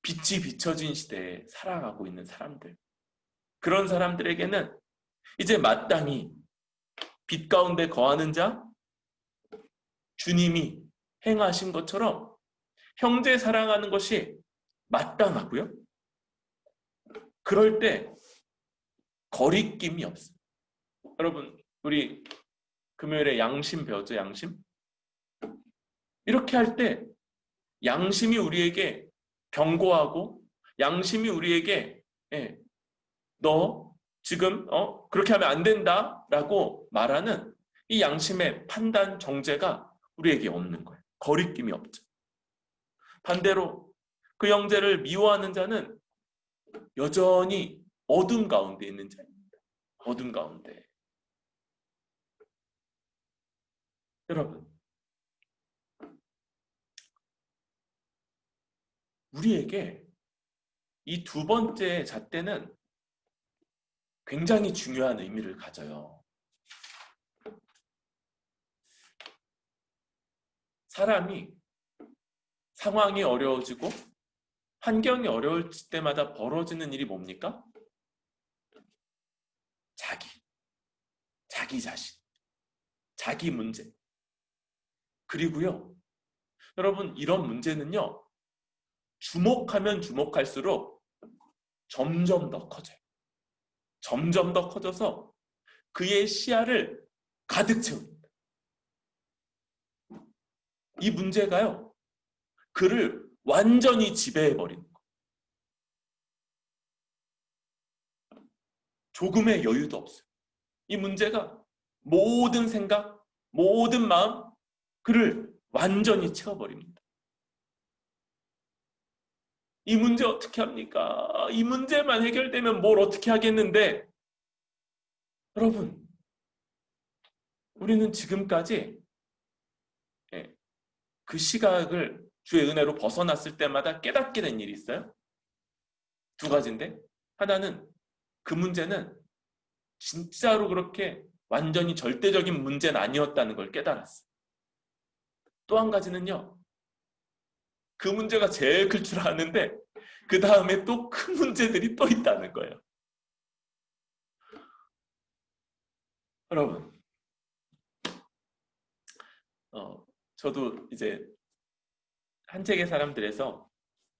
빛이 비춰진 시대에 살아가고 있는 사람들, 그런 사람들에게는 이제 마땅히 빛 가운데 거하는 자, 주님이 행하신 것처럼 형제 사랑하는 것이 마땅하고요. 그럴 때 거리낌이 없어요. 여러분, 우리 금요일에 양심 배웠죠? 양심? 이렇게 할 때 양심이 우리에게 경고하고 양심이 우리에게 너 지금 그렇게 하면 안 된다라고 말하는 이 양심의 판단 정죄가 우리에게 없는 거예요. 거리낌이 없죠. 반대로 그 형제를 미워하는 자는 여전히 어둠 가운데 있는 자입니다. 어둠 가운데. 여러분, 우리에게 이 두 번째 잣대는 굉장히 중요한 의미를 가져요. 사람이 상황이 어려워지고 환경이 어려울 때마다 벌어지는 일이 뭡니까? 자기 자신, 자기 문제. 그리고요, 여러분, 이런 문제는요, 주목하면 주목할수록 점점 더 커져요. 점점 더 커져서 그의 시야를 가득 채웁니다. 이 문제가요, 그를 완전히 지배해버리는 거예요. 조금의 여유도 없어요. 이 문제가 모든 생각, 모든 마음, 그를 완전히 채워버립니다. 이 문제 어떻게 합니까? 이 문제만 해결되면 뭘 어떻게 하겠는데? 여러분, 우리는 지금까지 그 시각을 주의 은혜로 벗어났을 때마다 깨닫게 된 일이 있어요. 두 가지인데, 하나는 그 문제는 진짜로 그렇게 완전히 절대적인 문제는 아니었다는 걸 깨달았어요. 또 한 가지는요, 그 문제가 제일 클 줄 아는데 그 다음에 또 큰 문제들이 또 있다는 거예요. 여러분, 저도 이제 한책의 사람들에서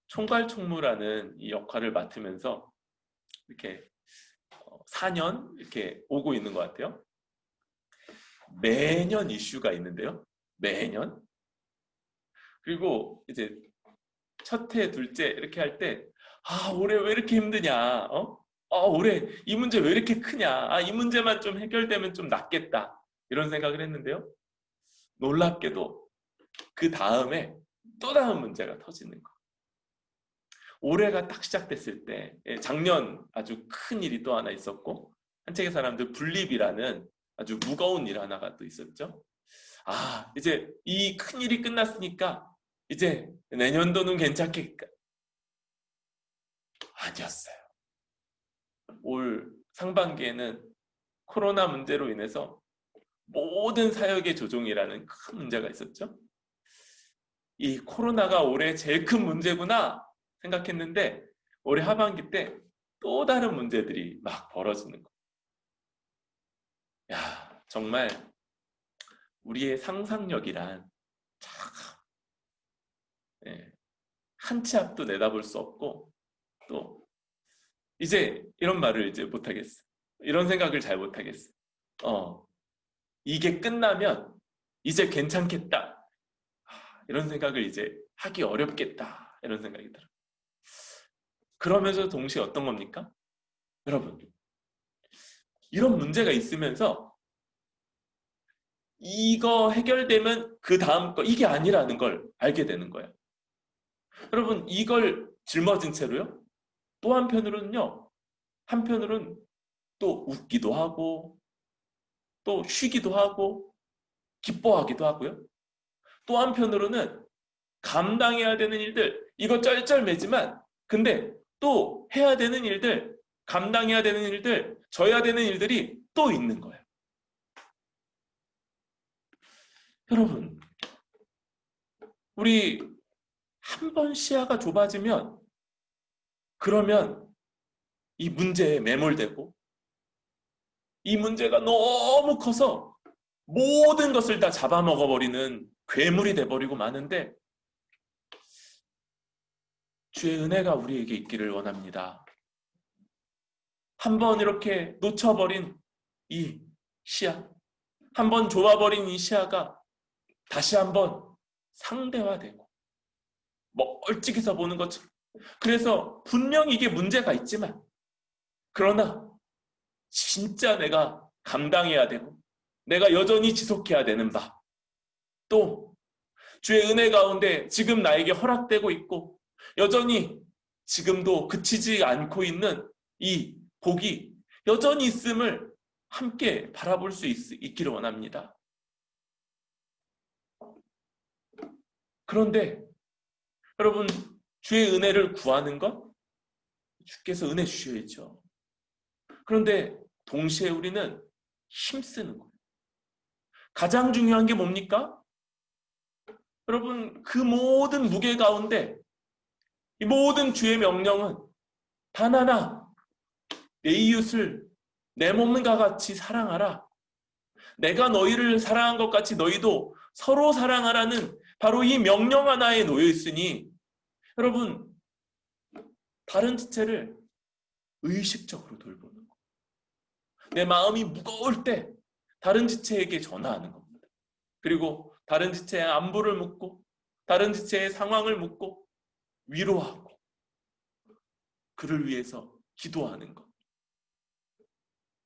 총괄총무라는 이 역할을 맡으면서 이렇게 4년 이렇게 오고 있는 것 같아요. 매년 이슈가 있는데요. 매년. 그리고 이제 첫 해, 둘째 이렇게 할 때, 올해 왜 이렇게 힘드냐? 올해 이 문제 왜 이렇게 크냐? 이 문제만 좀 해결되면 좀 낫겠다. 이런 생각을 했는데요. 놀랍게도 그 다음에 또 다른 문제가 터지는 거. 올해가 딱 시작됐을 때, 작년 아주 큰 일이 또 하나 있었고, 한책의 사람들 분립이라는 아주 무거운 일 하나가 또 있었죠. 이제 이 큰 일이 끝났으니까 이제 내년도는 괜찮겠까? 아니었어요. 올 상반기에는 코로나 문제로 인해서 모든 사역의 조종이라는 큰 문제가 있었죠. 이 코로나가 올해 제일 큰 문제구나 생각했는데 올해 하반기 때 또 다른 문제들이 막 벌어지는 거예요. 정말 우리의 상상력이란 참 한 치 앞도 내다볼 수 없고 또 이제 이런 말을 이제 못하겠어. 이런 생각을 잘 못하겠어. 이게 끝나면 이제 괜찮겠다. 이런 생각을 이제 하기 어렵겠다. 이런 생각이 들어요. 그러면서 동시에 어떤 겁니까? 여러분, 이런 문제가 있으면서 이거 해결되면 그 다음 거 이게 아니라는 걸 알게 되는 거예요. 여러분, 이걸 짊어진 채로요. 또 한편으로는요. 한편으로는 또 웃기도 하고 또 쉬기도 하고 기뻐하기도 하고요. 또 한편으로는 감당해야 되는 일들, 이거 쩔쩔매지만 근데 또 해야 되는 일들, 감당해야 되는 일들, 져야 되는 일들이 또 있는 거예요. 여러분, 우리 한 번 시야가 좁아지면 그러면 이 문제에 매몰되고 이 문제가 너무 커서 모든 것을 다 잡아먹어버리는 괴물이 돼버리고 마는데 주의 은혜가 우리에게 있기를 원합니다. 한번 이렇게 놓쳐버린 이 시야, 한번 좁아버린 이 시야가 다시 한번 상대화되고 멀찍이서 보는 것처럼, 그래서 분명히 이게 문제가 있지만 그러나 진짜 내가 감당해야 되고 내가 여전히 지속해야 되는 바, 또 주의 은혜 가운데 지금 나에게 허락되고 있고 여전히 지금도 그치지 않고 있는 이 복이 여전히 있음을 함께 바라볼 수 있기를 원합니다. 그런데 여러분, 주의 은혜를 구하는 것, 주께서 은혜 주셔야죠. 그런데 동시에 우리는 힘쓰는 거예요. 가장 중요한 게 뭡니까? 여러분, 그 모든 무게 가운데 이 모든 주의 명령은 단 하나, 내 이웃을 내 몸과 같이 사랑하라. 내가 너희를 사랑한 것 같이 너희도 서로 사랑하라는 바로 이 명령 하나에 놓여 있으니, 여러분, 다른 지체를 의식적으로 돌보는 거. 내 마음이 무거울 때 다른 지체에게 전화하는 겁니다. 그리고 다른 지체의 안부를 묻고 다른 지체의 상황을 묻고 위로하고 그를 위해서 기도하는 것.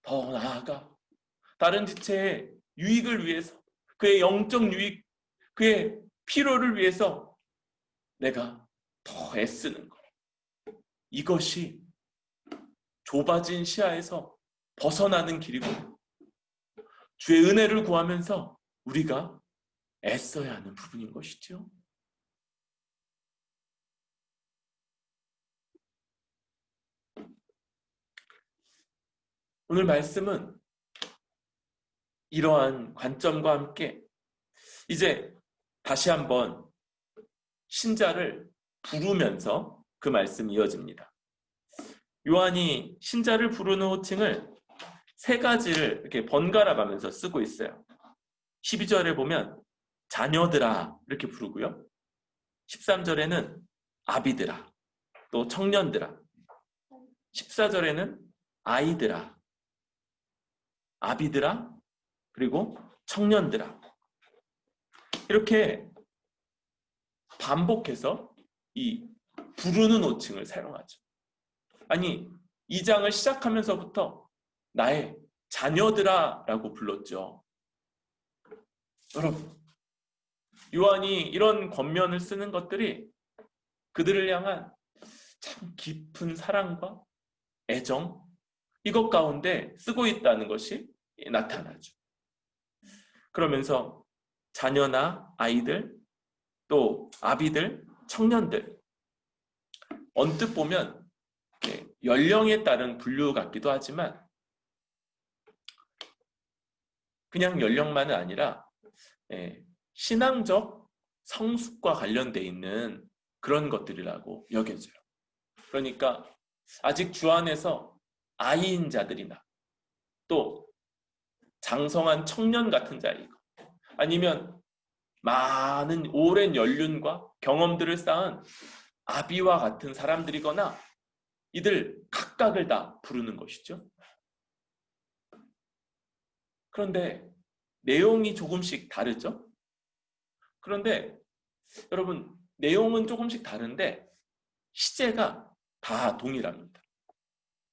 더 나아가 다른 지체의 유익을 위해서, 그의 영적 유익, 그의 필요를 위해서 내가 더 애쓰는 것. 이것이 좁아진 시야에서 벗어나는 길이고 주의 은혜를 구하면서 우리가 애써야 하는 부분인 것이죠. 오늘 말씀은 이러한 관점과 함께 이제 다시 한번 신자를 부르면서 그 말씀이 이어집니다. 요한이 신자를 부르는 호칭을 세 가지를 이렇게 번갈아 가면서 쓰고 있어요. 12절에 보면 자녀들아 이렇게 부르고요. 13절에는 아비들아, 또 청년들아. 14절에는 아이들아, 아비들아, 그리고 청년들아. 이렇게 반복해서 이 부르는 호칭을 사용하죠. 아니, 이 장을 시작하면서부터 나의 자녀들아 라고 불렀죠. 여러분, 요한이 이런 권면을 쓰는 것들이 그들을 향한 참 깊은 사랑과 애정, 이것 가운데 쓰고 있다는 것이 나타나죠. 그러면서 자녀나 아이들, 또 아비들, 청년들, 언뜻 보면 연령에 따른 분류 같기도 하지만 그냥 연령만은 아니라 신앙적 성숙과 관련되어 있는 그런 것들이라고 여겨져요. 그러니까 아직 주 안에서 아이인 자들이나 또 장성한 청년 같은 자이고 아니면 많은 오랜 연륜과 경험들을 쌓은 아비와 같은 사람들이거나 이들 각각을 다 부르는 것이죠. 그런데 내용이 조금씩 다르죠. 그런데 여러분, 내용은 조금씩 다른데 시제가 다 동일합니다.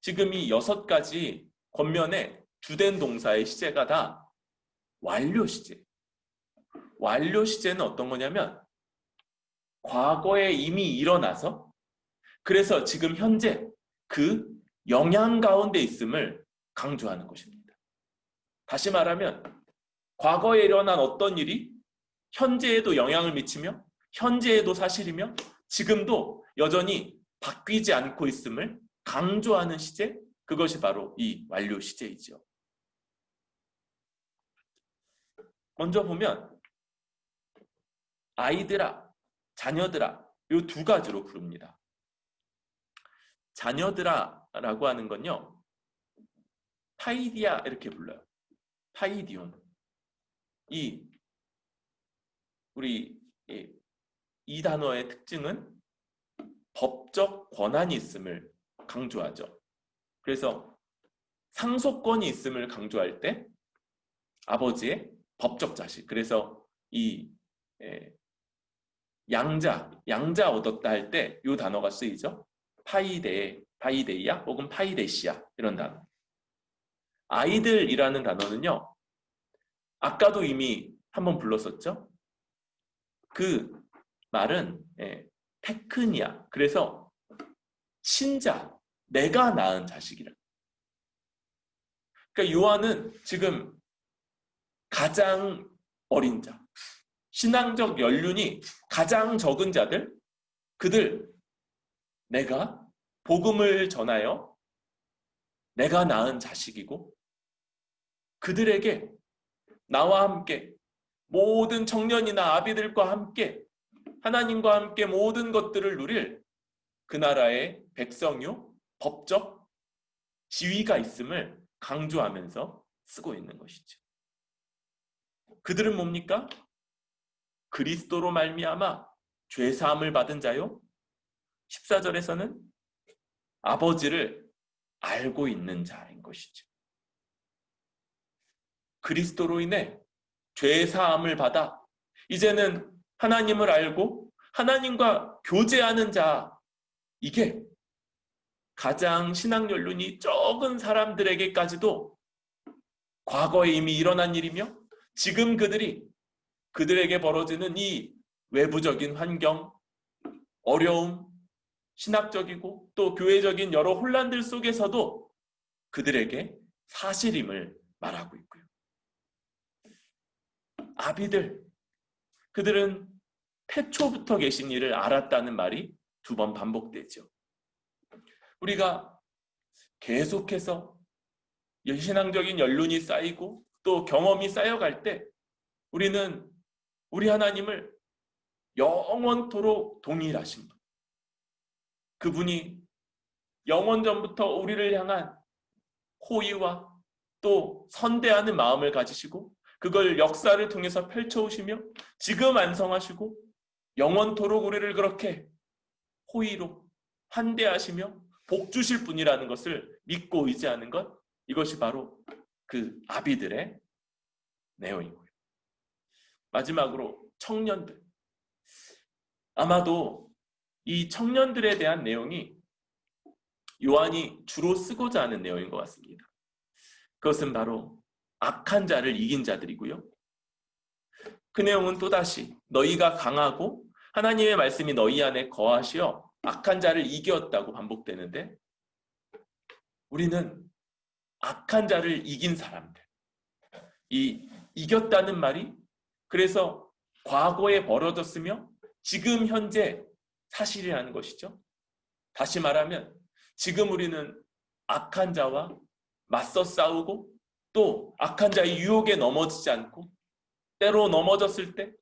지금 이 6가지 권면의 주된 동사의 시제가 다 완료 시제. 완료 시제는 어떤 거냐면 과거에 이미 일어나서 그래서 지금 현재 그 영향 가운데 있음을 강조하는 것입니다. 다시 말하면 과거에 일어난 어떤 일이 현재에도 영향을 미치며 현재에도 사실이며 지금도 여전히 바뀌지 않고 있음을 강조하는 시제, 그것이 바로 이 완료 시제이죠. 먼저 보면 아이들아, 자녀들아, 이 두 가지로 부릅니다. 자녀들아 라고 하는 건요, 파이디아 이렇게 불러요. 파이디온. 우리 이 단어의 특징은 법적 권한이 있음을 강조하죠. 그래서 상속권이 있음을 강조할 때 아버지의 법적 자식. 그래서 이 양자 얻었다 할 때 이 단어가 쓰이죠. 파이데이아 혹은 파이데시아 이런 단어. 아이들이라는 단어는요, 아까도 이미 한번 불렀었죠. 그 말은 테크니아. 그래서 친자, 내가 낳은 자식이라. 그러니까 요한은 지금 가장 어린 자, 신앙적 연륜이 가장 적은 자들, 그들 내가 복음을 전하여 내가 낳은 자식이고 그들에게 나와 함께 모든 청년이나 아비들과 함께 하나님과 함께 모든 것들을 누릴 그 나라의 백성요 법적 지위가 있음을 강조하면서 쓰고 있는 것이죠. 그들은 뭡니까? 그리스도로 말미암아 죄 사함을 받은 자요. 14절에서는 아버지를 알고 있는 자인 것이죠. 그리스도로 인해 죄 사함을 받아 이제는 하나님을 알고 하나님과 교제하는 자, 이게 가장 신앙 연륜이 적은 사람들에게까지도 과거에 이미 일어난 일이며 지금 그들에게 벌어지는 이 외부적인 환경, 어려움, 신학적이고 또 교회적인 여러 혼란들 속에서도 그들에게 사실임을 말하고 있고요. 아비들, 그들은 태초부터 계신 일을 알았다는 말이 2번 반복되죠. 우리가 계속해서 신앙적인 연륜이 쌓이고 또 경험이 쌓여갈 때 우리는 우리 하나님을 영원토록 동일하신 분, 그분이 영원전부터 우리를 향한 호의와 또 선대하는 마음을 가지시고 그걸 역사를 통해서 펼쳐오시며 지금 완성하시고 영원토록 우리를 그렇게 호의로 환대하시며 복 주실 분이라는 것을 믿고 의지하는 것, 이것이 바로 그 아비들의 내용이고요. 마지막으로 청년들. 아마도 이 청년들에 대한 내용이 요한이 주로 쓰고자 하는 내용인 것 같습니다. 그것은 바로 악한 자를 이긴 자들이고요. 그 내용은 또다시 너희가 강하고 하나님의 말씀이 너희 안에 거하시어 악한 자를 이겼다고 반복되는데, 우리는 악한 자를 이긴 사람들, 이 이겼다는 말이 그래서 과거에 벌어졌으며 지금 현재 사실이라는 것이죠. 다시 말하면 지금 우리는 악한 자와 맞서 싸우고 또 악한 자의 유혹에 넘어지지 않고 때로 넘어졌을 때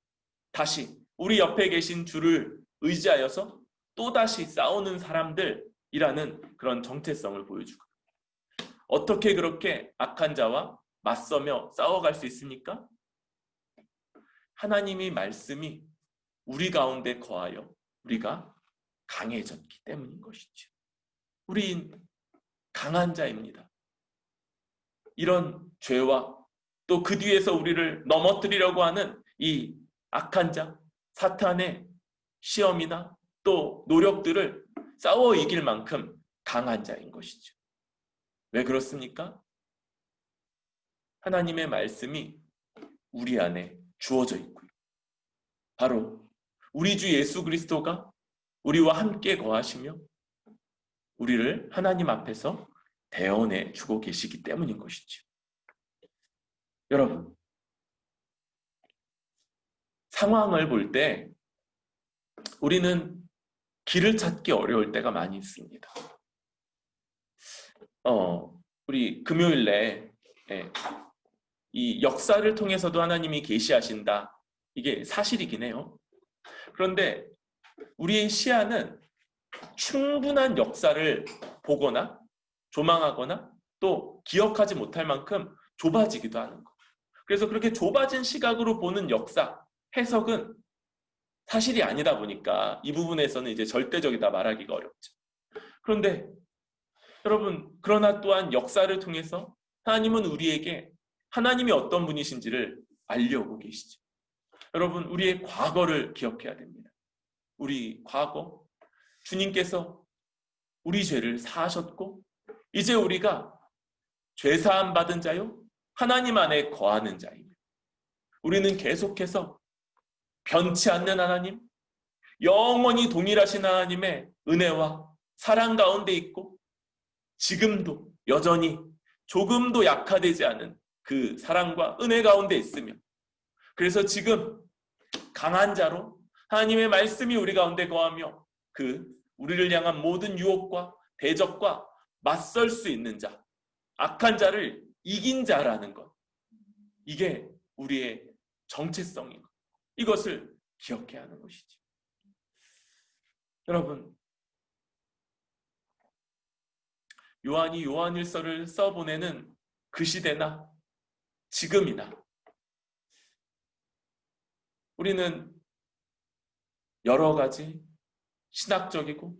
다시 우리 옆에 계신 주를 의지하여서 또다시 싸우는 사람들이라는 그런 정체성을 보여주고, 어떻게 그렇게 악한 자와 맞서며 싸워갈 수 있습니까? 하나님의 말씀이 우리 가운데 거하여 우리가 강해졌기 때문인 것이죠. 우린 강한 자입니다. 이런 죄와 또 그 뒤에서 우리를 넘어뜨리려고 하는 이 악한 자, 사탄의 시험이나 또 노력들을 싸워 이길 만큼 강한 자인 것이죠. 왜 그렇습니까? 하나님의 말씀이 우리 안에 주어져 있고요. 바로 우리 주 예수 그리스도가 우리와 함께 거하시며 우리를 하나님 앞에서 대언해 주고 계시기 때문인 것이죠. 여러분, 상황을 볼 때 우리는 길을 찾기 어려울 때가 많이 있습니다. 우리 금요일에 이 역사를 통해서도 하나님이 계시하신다, 이게 사실이긴 해요. 그런데 우리의 시야는 충분한 역사를 보거나 조망하거나 또 기억하지 못할 만큼 좁아지기도 하는 것. 그래서 그렇게 좁아진 시각으로 보는 역사, 해석은 사실이 아니다 보니까 이 부분에서는 이제 절대적이다 말하기가 어렵죠. 그런데 여러분, 그러나 또한 역사를 통해서 하나님은 우리에게 하나님이 어떤 분이신지를 알려오고 계시죠. 여러분, 우리의 과거를 기억해야 됩니다. 우리 과거, 주님께서 우리 죄를 사하셨고 이제 우리가 죄사함 받은 자요 하나님 안에 거하는 자입니다. 우리는 계속해서 변치 않는 하나님, 영원히 동일하신 하나님의 은혜와 사랑 가운데 있고 지금도 여전히 조금도 약화되지 않은 그 사랑과 은혜 가운데 있으며, 그래서 지금 강한 자로 하나님의 말씀이 우리 가운데 거하며 그 우리를 향한 모든 유혹과 대적과 맞설 수 있는 자, 악한 자를 이긴 자라는 것, 이게 우리의 정체성인 것, 이것을 기억해야 하는 것이죠. 여러분, 요한이 요한일서를 써보내는 그 시대나 지금이나 우리는 여러 가지 신학적이고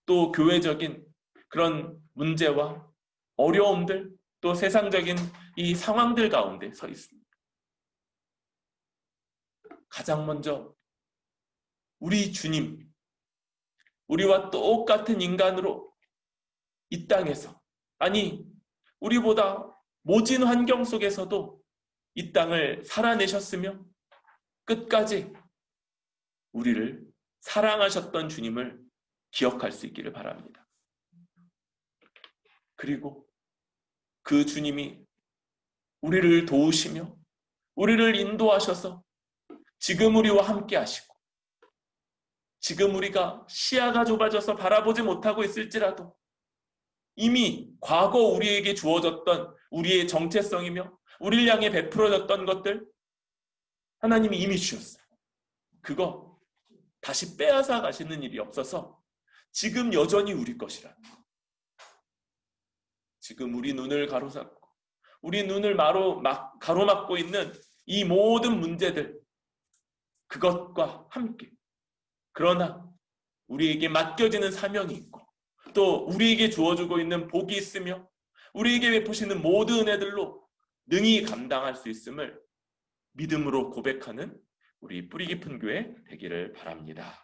또 교회적인 그런 문제와 어려움들, 또 세상적인 이 상황들 가운데 서 있습니다. 가장 먼저 우리 주님, 우리와 똑같은 인간으로 이 땅에서, 아니 우리보다 모진 환경 속에서도 이 땅을 살아내셨으며 끝까지 우리를 사랑하셨던 주님을 기억할 수 있기를 바랍니다. 그리고 그 주님이 우리를 도우시며 우리를 인도하셔서 지금 우리와 함께 하시고, 지금 우리가 시야가 좁아져서 바라보지 못하고 있을지라도 이미 과거 우리에게 주어졌던 우리의 정체성이며 우리를 향해 베풀어졌던 것들 하나님이 이미 주셨어요. 그거 다시 빼앗아 가시는 일이 없어서 지금 여전히 우리 것이라. 지금 우리 눈을 가로잡고 우리 눈을 가로막고 있는 이 모든 문제들, 그것과 함께, 그러나 우리에게 맡겨지는 사명이 있고 또 우리에게 주어주고 있는 복이 있으며 우리에게 베푸시는 모든 은혜들로 능히 감당할 수 있음을 믿음으로 고백하는 우리 뿌리 깊은 교회 되기를 바랍니다.